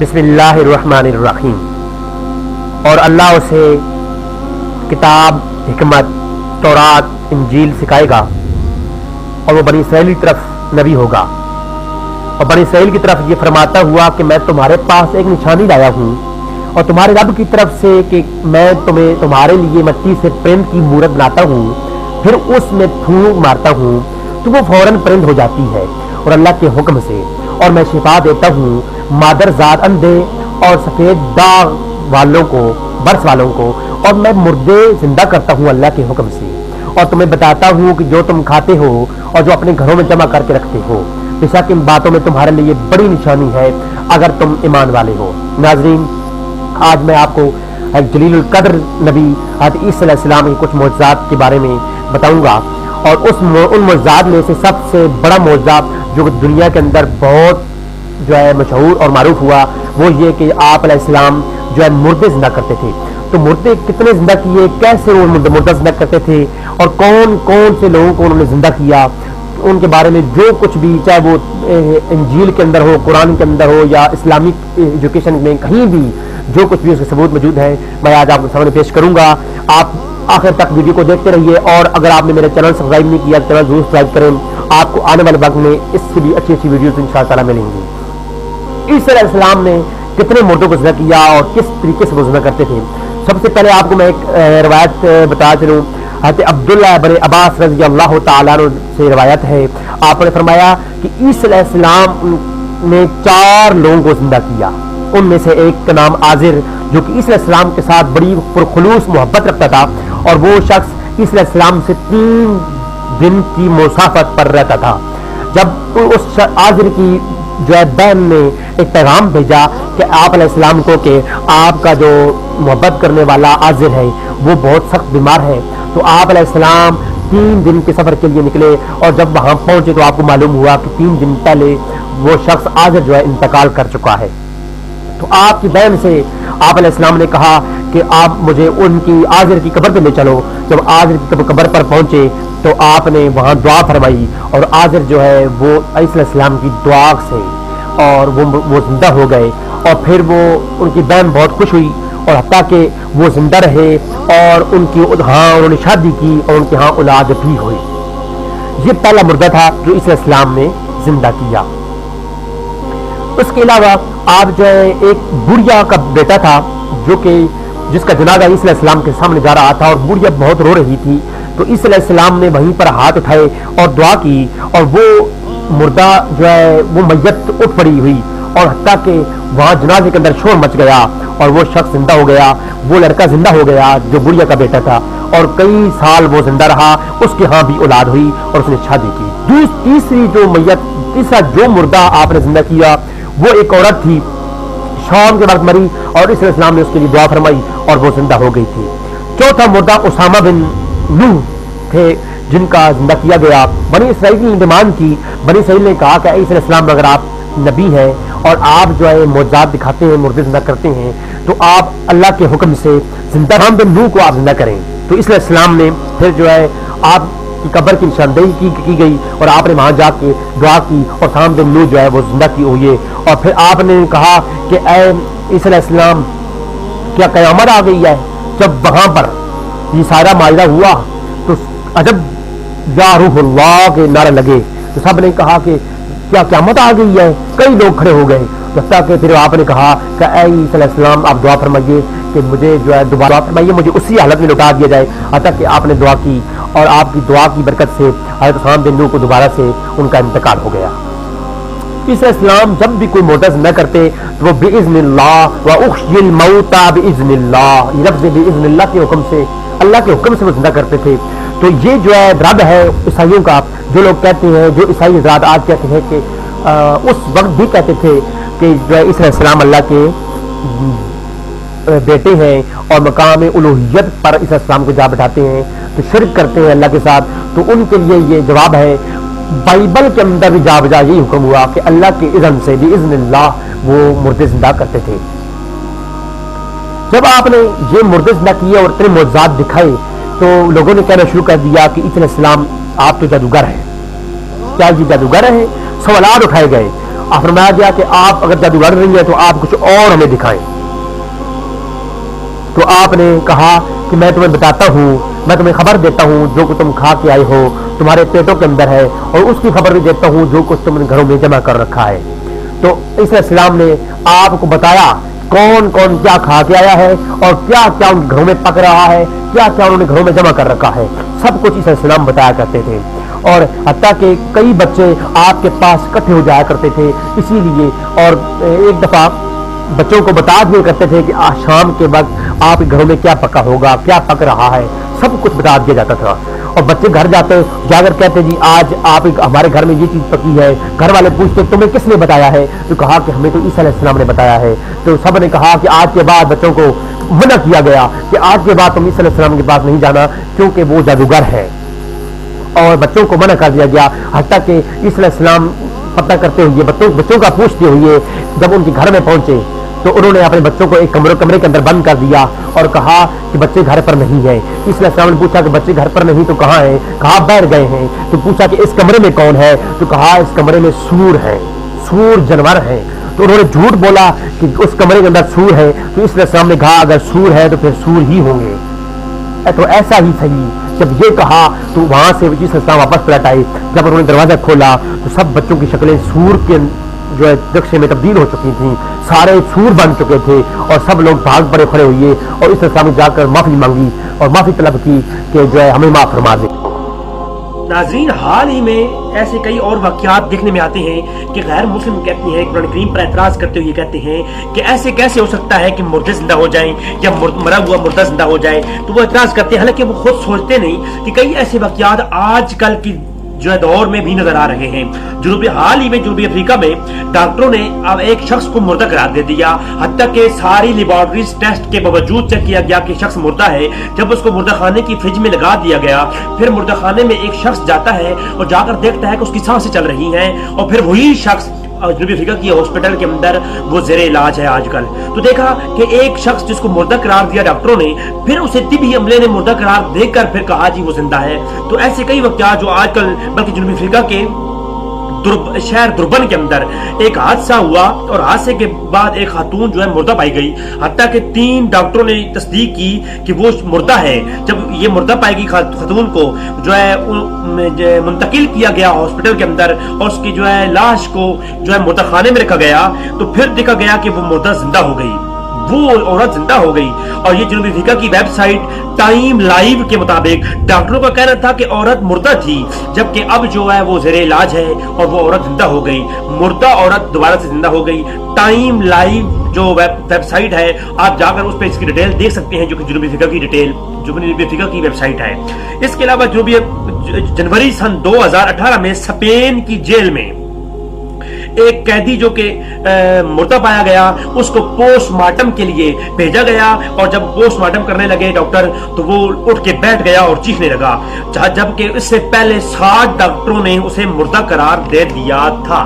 बिस्मिल्लाहिर्रहमानिर्रहीम। और अल्लाह उसे किताब, हिकमत, तौरात, इंजील सिखाएगा और वो बनी इसराइल की तरफ नबी होगा और बनी इसराइल की तरफ ये फरमाता हुआ कि मैं तुम्हारे पास एक निशानी लाया हूँ और तुम्हारे रब की तरफ से कि मैं तुम्हें तुम्हारे लिए मिट्टी से परिंद की मूरत बनाता हूँ, फिर उसमें फूंक मारता हूँ तो वो फौरन परिंद हो जाती है और अल्लाह के हुक्म से। और मैं शिफा देता हूँ मादरजात, अंधे और सफेद दाग वालों को, बर्स वालों को, और मैं मुर्दे जिंदा करता हूँ अल्लाह के हुक्म से। और तुम्हें बताता हूँ कि जो तुम खाते हो और जो अपने घरों में जमा करके रखते हो, बेशक इन बातों में तुम्हारे लिए बड़ी निशानी है अगर तुम ईमान वाले हो। नाजरीन, आज मैं आपको जलीलुल कद्र नबी हज़रत ईसा अलैहिस्सलाम के कुछ मौजज़ात के बारे में बताऊंगा और उन मौजज़ात में से सबसे बड़ा मौजज़ा जो दुनिया के अंदर बहुत जो है मशहूर और मारूफ हुआ वो ये कि आप अलैहिस्सलाम जो है मुर्दे जिंदा करते थे। तो मुर्दे कितने जिंदा किए, कैसे वो मुर्दा जिंदा करते थे और कौन कौन से लोगों को उन्होंने जिंदा किया, उनके बारे में जो कुछ भी, चाहे वो इंजील के अंदर हो, कुरान के अंदर हो या इस्लामिक एजुकेशन में कहीं भी जो कुछ भी उसके सबूत मौजूद है, मैं आज आपके सामने पेश करूंगा। आप आखिर तक वीडियो को देखते रहिए और अगर आपने मेरे चैनल सब्सक्राइब नहीं किया चैनल जरूर सब्सक्राइब करें। आपको आने वाले वक्त में इससे भी अच्छी अच्छी वीडियोस इंशाअल्लाह मिलेंगी। ईसा अलैहिस्सलाम ने कितने मुर्दों को जिंदा किया और किस तरीके से वो जिंदा करते थे। सबसे पहले आपको मैं एक रवायत बता चलूं। हज़रत अब्दुल्लाह इब्न अब्बास रज़ी अल्लाह तआला अन्हु से रवायत है, आपने फरमाया कि ईसा अलैहिस्सलाम ने 4 लोगों को जिंदा किया। उनमें से एक का नाम आजिर, जो कि ईसा अलैहिस्सलाम के साथ बड़ी पुरखुलूस मोहब्बत रखता था और वो शख्स ईसा अलैहिस्सलाम से 3 दिन की मुसाफत पर रहता था। जब उस आजिर की जो है बहन ने एक पैगाम भेजा कि आप अलैहिस्सलाम को कि आपका जो मोहब्बत करने वाला आजिर है वो बहुत सख्त बीमार है, तो आप अलैहिस्सलाम 3 दिन के सफर के लिए निकले और जब वहां पहुंचे तो आपको मालूम हुआ कि 3 दिन पहले वो शख्स आजिर जो है इंतकाल कर चुका है। तो आपकी बहन से आप अलैहिस्सलाम ने कहा कि आप मुझे उनकी आजिर की कब्र पे ले चलो। जब आजिर की कब्र पर पहुंचे तो आपने वहां दुआ फरमाई और आजिर जो है वो ईसा अलैहिस्सलाम की दुआ से और वो जिंदा हो गए और फिर वो उनकी बहन बहुत खुश हुई और हत्ता कि वो जिंदा रहे और उन्होंने शादी की और उनके यहाँ औलाद भी हुई। ये पहला मुर्दा था जो ईसा अलैहिस्सलाम ने जिंदा किया। उसके अलावा आप जो है एक बुढ़िया का बेटा था जो कि जिसका जनाजा ईसा अलैहिस्सलाम के सामने जा रहा था और बुढ़िया बहुत रो रही थी, तो ईसा अलैहिस्सलाम ने वहीं पर हाथ उठाए और दुआ की और वो मुर्दा जो है वो मैयत उठ पड़ी हुई और हत्ता कि वहां जनाजे के अंदर शोर मच गया और वो शख्स जिंदा हो गया, वो लड़का जिंदा हो गया जो बुढ़िया का बेटा था और कई साल वो जिंदा रहा। उसके यहाँ भी औलाद हुई और उसने शादी की। तीसरा जो मुर्दा आपने जिंदा किया वो एक औरत थी, शाम के वक्त मरी और ईसा अलैहिस्सलाम ने उसके लिए दुआ फरमाई और वो जिंदा हो गई थी। चौथा मुर्दा उसामा बिन नूह थे जिनका जिंदा किया गया। बनी इसराइल ने डिमांड की, बनी इसराइल ने कहा कि ईसा अलैहिस्सलाम अगर आप नबी हैं और आप जो है मौजज़ात दिखाते हैं, मुर्दे जिंदा करते हैं, तो आप अल्लाह के हुक्म से जिंदा उसामा बिन नूह को आप जिंदा करें। तो ईसा अलैहिस्सलाम ने फिर जो है आपकी कब्र की निशानदेही की गई और आपने वहां जाके दुआ की और उसामा बिन नूह जो है वो जिंदा की हुई है। और फिर आपने कहा कि ऐ ईसा अलैहिस्सलाम क्या क़यामत आ गई है। जब वहां पर ये सारा माजरा हुआ तो अजब या रूहुल्लाह के नारे लगे, तो सब ने कहा कि क्या क़यामत आ गई है। कई लोग खड़े हो गए जब तक कि फिर आपने कहा कि ऐ ईसा अलैहिस्सलाम आप दुआ फरमाइए कि मुझे जो है दोबारा फरमाइए, मुझे उसी हालत में लौटा दिया जाए। अतः कि आपने दुआ की और आपकी दुआ की बरकत से हज़रत उसामा बिन नूह को दोबारा से उनका इंतकाल हो गया। ईसा अलैहिस्सलाम जब भी कोई मोटा जिंदा करते तो वो बिइज़्निल्लाह व उहयिल मौता बिइज़्निल्लाह, ये लफ्ज़ बिइज़्निल्लाह के हुक्म से, अल्लाह के हुक्म से वो जिंदा करते थे। तो ये जो है रब है ईसाइयों का। जो लोग कहते हैं, जो ईसाई हज़रात आज कहते हैं कि उस वक्त भी कहते थे कि जो है ईसा अलैहिस्सलाम अल्लाह के बेटे हैं और मकाम उलूहियत पर ईसा अलैहिस्सलाम को जा बैठाते हैं, तो शिर्क करते हैं अल्लाह के साथ। तो उनके लिए ये जवाब है, बाइबल के अंदर भी जा बजा यही हुक्म हुआ कि अल्लाह के इज़्न से बिइज़्निल्लाह वो मुर्दे जिंदा करते थे। जब आपने ये मुर्दे जिंदा किए और इतने मौजज़ात दिखाए तो लोगों ने कहना शुरू कर दिया कि ईसा अलैहिस्सलाम आप तो जादूगर हैं। क्या ये जादूगर है? सवालात उठाए गए फरमाया गया कि आप अगर जादूगर नहीं है तो आप कुछ और हमें दिखाएं। तो आपने कहा कि मैं तुम्हें बताता हूँ, मैं तुम्हें खबर देता हूँ जो कुछ तुम खा के आए हो तुम्हारे पेटों के अंदर है, और उसकी खबर भी देता हूँ जो कुछ तुमने घरों में जमा कर रखा है। तो ईसा अलैहिस्सलाम ने आपको बताया कौन कौन क्या खा के आया है और क्या क्या उनके घरों में पक रहा है, क्या क्या उन्होंने घरों में जमा कर रखा है, सब कुछ ईसा अलैहिस्सलाम बताया करते थे। और हत्ता कि कई बच्चे आपके पास इकट्ठे हो जाया करते थे इसीलिए, और एक दफा बच्चों को बता दिया करते थे कि आज शाम के वक्त आपके घरों में क्या पका होगा, क्या पक रहा है, सब कुछ बता दिया जाता था। और बच्चे घर जाते जाकर कहते जी आज आप हमारे घर में ये चीज पकी है। घर वाले पूछते तुम्हें किसने बताया है? तो कहा कि हमें तो ईसा अलैहिस्सलाम ने बताया है। तो सब ने कहा कि आज के बाद बच्चों को मना किया गया कि आज के बाद तुम ईसा अलैहिस्सलाम के पास नहीं जाना क्योंकि वो जादूगर है, और बच्चों को मना कर दिया गया। हत्ता कि ईसा अलैहिस्सलाम पता करते हुए बच्चों का पूछते हुए जब उनके घर में पहुंचे तो उन्होंने अपने बच्चों को एक कमरे के अंदर बंद कर दिया और कहा कि बच्चे घर पर नहीं है। ईसा अलैहिस्सलाम ने पूछा कि बच्चे घर पर नहीं तो कहाँ हैं? कहा बाहर गए हैं। तो पूछा कि इस कमरे में कौन है? तो कहा इस कमरे में सूर है, सूर जानवर है। तो उन्होंने झूठ बोला कि उस कमरे के अंदर सूर है। तो ईसा अलैहिस्सलाम ने कहा अगर सूर है तो फिर सूर ही होंगे। तो ऐसा ही सही जब ये कहा तो वहां से ईसा अलैहिस्सलाम वापस पलट आए। जब उन्होंने दरवाजा खोला तो सब बच्चों की शक्लें सूर के जो है नक्शे में तब्दील हो चुकी थी, सारे सूर बन चुके थे और सब लोग भाग पड़े खड़े हुए और ईसा अलैहिस्सलाम ने जाकर माफी मांगी और माफी तलब की कि जो है हमें माफ फरमा दे। नाज़रीन, हाल ही में ऐसे कई और वाक़यात देखने में आते हैं कि गैर मुस्लिम कहते हैं, कुरान करीम पर एतराज़ करते हुए कहते हैं कि ऐसे कैसे हो सकता है कि मुर्दे जिंदा हो जाएं या मरा हुआ मुर्दा जिंदा हो जाए। तो वो एतराज़ करते हैं, हालांकि वो खुद सोचते नहीं कि कई ऐसे वाक़यात आजकल की जो है दौर में भी नजर आ रहे हैं। हाल ही में जनूबी अफ्रीका में डॉक्टरों ने अब एक शख्स को मुर्दा करार दे दिया। हत्ता के सारी लेबोरेटरीज टेस्ट के बावजूद चेक किया गया कि शख्स मुर्दा है। जब उसको मुर्दा खाने की फ्रिज में लगा दिया गया, फिर मुर्दा खाने में एक शख्स जाता है और जाकर देखता है कि उसकी सांसें चल रही हैं, और फिर वही शख्स जनूबी अफ्रीका की हॉस्पिटल के अंदर वो जेरे इलाज है आजकल। तो देखा कि एक शख्स जिसको मुर्दा करार दिया डॉक्टरों ने, फिर उसे तिब्बी अमले ने मुर्दा करार देकर फिर कहा जी वो जिंदा है। तो ऐसे कई वाक़यात जो आजकल, बल्कि जनूबी अफ्रीका के शहर दुर्बन के अंदर एक हादसा हुआ और हादसे के बाद एक खातून जो है मुर्दा पाई गई। हत्ता के 3 डॉक्टरों ने तस्दीक की कि वो मुर्दा है। जब ये मुर्दा पाई गई खातून को जो है मुंतकिल किया गया हॉस्पिटल के अंदर और उसकी जो है लाश को जो है मुर्दा खाने में रखा गया, तो फिर देखा गया कि वो मुर्दा जिंदा हो गई, वो औरत जिंदा हो गई। और ये जनूबी अफ्रीका की वेबसाइट टाइम लाइव के मुताबिक डॉक्टरों का कहना था कि औरत मुर्दा थी, जबकि अब जो है वो जेरे इलाज है और वो औरत जिंदा हो गई। मुर्दा औरत दोबारा से जिंदा हो गई। टाइम लाइव जो वेबसाइट है, आप जाकर उस पर इसकी डिटेल देख सकते हैं, जो कि जनूबी अफ्रीका की डिटेल, जनूबी अफ्रीका की वेबसाइट है। इसके अलावा जनवरी सन 2018 में स्पेन की जेल में एक कैदी जो कि मुर्दा पाया गया, उसको पोस्टमार्टम के लिए भेजा गया, और जब पोस्टमार्टम करने लगे डॉक्टर तो वो उठ के बैठ गया और चीखने लगा, जबकि इससे पहले 60 डॉक्टरों ने उसे मुर्दा करार दे दिया था।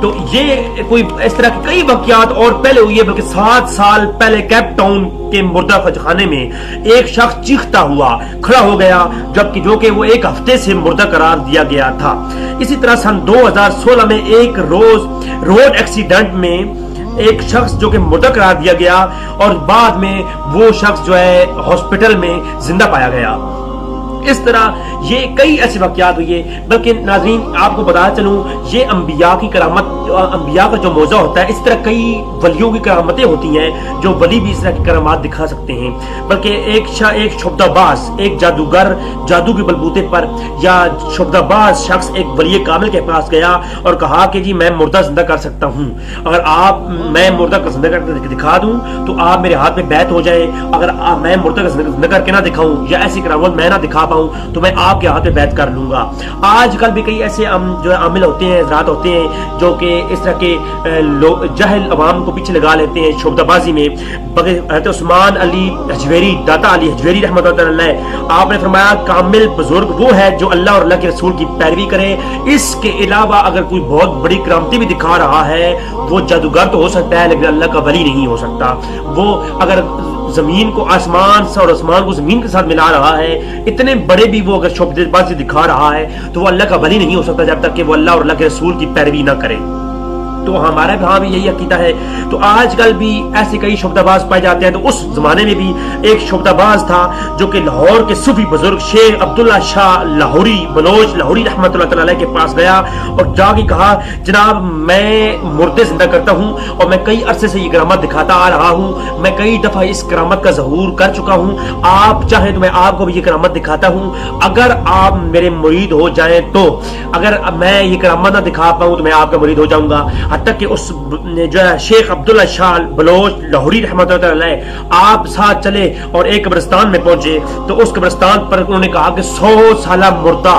तो ये कोई इस तरह के कई वाक़यात और पहले हुई है, बल्कि 7 साल पहले केप टाउन के मुर्दा खाने में एक शख्स चीखता हुआ खड़ा हो गया, जबकि जो कि वो 1 हफ्ते से मुर्दा करार दिया गया था। इसी तरह सन 2016 में एक रोड एक्सीडेंट में एक शख्स जो कि मुर्दा करार दिया गया और बाद में वो शख्स जो है हॉस्पिटल में जिंदा पाया गया। इस तरह ये कई ऐसे वाक़यात हुए। बल्कि नाज़रीन आपको बताया चलूं, ये अंबिया की करामत, अंबिया का जो मौजा होता है, इस तरह कई वलियों की करामतें होती हैं जो वली भी इस तरह की करामात दिखा सकते हैं। बल्कि एक शुबदाबाज, एक जादूगर जादू के बलबूते पर या शुबदाबाज शख्स एक वली कामिल के पास गया और कहा कि जी मैं मुर्दा जिंदा कर सकता हूँ, अगर मैं मुर्दा का जिंदा करके दिखा दूं तो आप मेरे हाथ में बैत हो जाए, अगर मैं मुर्दा का जिंदा करके ना दिखाऊं या ऐसी करामत मैं ना दिखा तो मैं आपके हाथ में बैत कर लूंगा। आजकल भी कई ऐसे जो है आमिल होते हैं, हज़रात होते हैं जो कि इस तरह के जहल अवाम को पीछे लगा लेते हैं शोबदाबाजी में। हज़रत उस्मान अली हजवेरी, दाता अली हजवेरी रहमतुल्लाह अलैह, आपने फरमाया कामिल बुजुर्ग वो है जो अल्लाह और अल्लाह के रसूल की पैरवी करे। इसके अलावा अगर कोई बहुत बड़ी करामती भी दिखा रहा है, वो जादूगर तो हो सकता है लेकिन अल्लाह का वली नहीं हो सकता। वो अगर जमीन को आसमान से और आसमान को जमीन के साथ मिला रहा है, इतने बड़े भी वो अगर शोबदेबाजी दिखा रहा है, तो वो अल्लाह का वली नहीं हो सकता जब तक कि वो अल्लाह और अल्लाह के रसूल की पैरवी ना करे। تو हमारा वहाँ भी यही अकीदा है। तो आजकल भी ऐसे कई शुबदाबाज पाए जाते हैं। तो उस जमाने में भी एक शुबदाबाज था जो कि लाहौर के सूफी बुजुर्ग शेख अब्दुल्ला शाह लाहौरी बलोच लाहौरी रहमतुल्लाह तआला अलैह के पास गया और जाके कहा, जनाब मैं मुर्दे जिंदा करता हूँ और मैं कई अरसे से ये करामत दिखाता आ रहा हूँ, मैं कई दफा इस करामत का ज़हूर कर चुका हूँ, आप चाहें तो मैं आपको भी ये करामत दिखाता हूँ, अगर आप मेरे मुरीद हो जाएं तो, अगर मैं ये करामत ना दिखा पाऊँ तो मैं आपका मुरीद हो जाऊंगा। हद तक कि उस जो है शेख अब्दुल्ला शाह बलोच लाहौरी रहमतुल्लाह तआला अलैह आप साथ चले और एक कब्रिस्तान में पहुंचे। तो उस कब्रिस्तान पर उन्होंने कहा कि 100 साल मुर्दा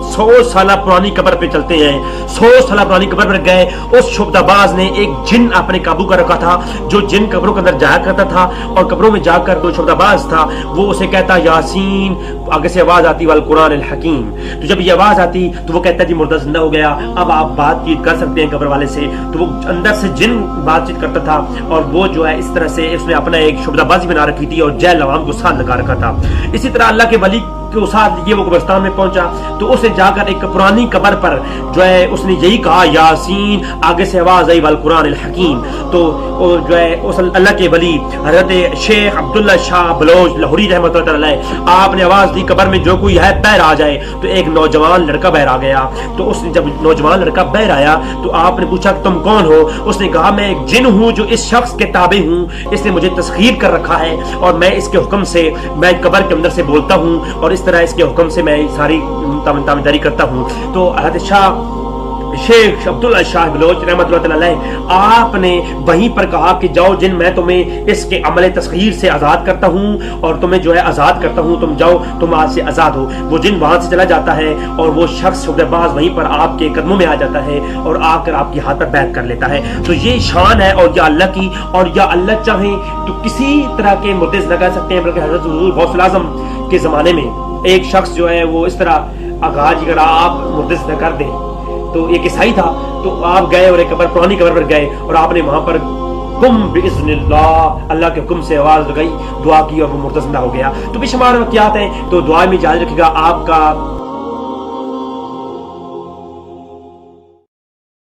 100 साल पुरानी कब्र पे चलते हैं। 100 साल पुरानी कब्र पर गए। उस शुबदाबाज ने एक जिन अपने काबू कर रखा था, जो जिन कब्रों के अंदर जाया करता था और कब्रों में जाकर जो शुबदाबाज था वो उसे कहता यासीन, आगे से आवाज आती वाल कुरान अल हकीम। तो जब ये आवाज आती तो वो कहता जी मुर्दा जिंदा हो गया, अब आप बातचीत कर सकते हैं कब्र वाले से। तो वो अंदर से जिन बातचीत करता था और वो जो है इस तरह से इसने अपना एक शुबदाबाजी बना रखी थी और जैल अवाम को साथ लगा रखा था। इसी तरह अल्लाह के वली के साथ ये वो कब्रिस्तान में पहुंचा तो उसे जाकर एक पुरानी कब्र पर जो है उसने यही कहा यासीन, आगे से आवाज आई वाल कुरान अल हकीम। तो जो है उस अल्लाह के वली हजरत शेख अब्दुल्ला शाह बलोच लाहौरी रहमतुल्लाह तआला अलैह आपने आवाज दी कब्र में जो कोई है बाहर आ जाए। तो एक नौजवान लड़का बाहर आ गया। तो उसने जब नौजवान लड़का बाहर आया तो आपने पूछा कि तुम कौन हो? उसने कहा मैं एक जिन हूँ जो इस शख्स के ताबे हूँ, इसने मुझे तस्खीर कर रखा है और मैं इसके हुक्म से मैं कब्र के अंदर से बोलता हूँ और इस तरह इसके हुक्म से मैं सारी तामीदारी करता हूँ। तो हज़रत शाह शेख अब्दुल्ला शाह बलोच रहमतुल्लाह तआला अलैह आपने वहीं पर कहा कि जाओ जिन, मैं तुम्हें इसके अमल तस्खीर से आज़ाद करता हूँ और तुम्हें जो है आज़ाद करता हूँ, तुम जाओ, तुम आज से आज़ाद हो। वो जिन वहां से चला जाता है और वो शख्स शुबदाबाज वहीं पर आपके कदमों में आ जाता है और आकर आपके हाथ पर बैत कर लेता है। तो ये शान है और या अल्लाह की, और या अल्लाह चाहे तो किसी तरह के मुर्दे जिंदा कर सकते हैं। बल्कि हज़रत हुज़ूर गौसुल आज़म के ज़माने में एक शख्स जो है वो इस तरह आगाज अगर आप मुर्दे जिंदा कर दें, तो एक ईसाई था, तो आप गए और एक कब्र पुरानी कब्र पर गए और आपने वहां पर कुम बिइज़्निल्लाह अल्लाह के हुक्म से आवाज लगाई, दुआ की और वो मुर्दा जिंदा हो गया। तो बेशुमार वाक़यात हैं। तो दुआ में याद रखिएगा। आपका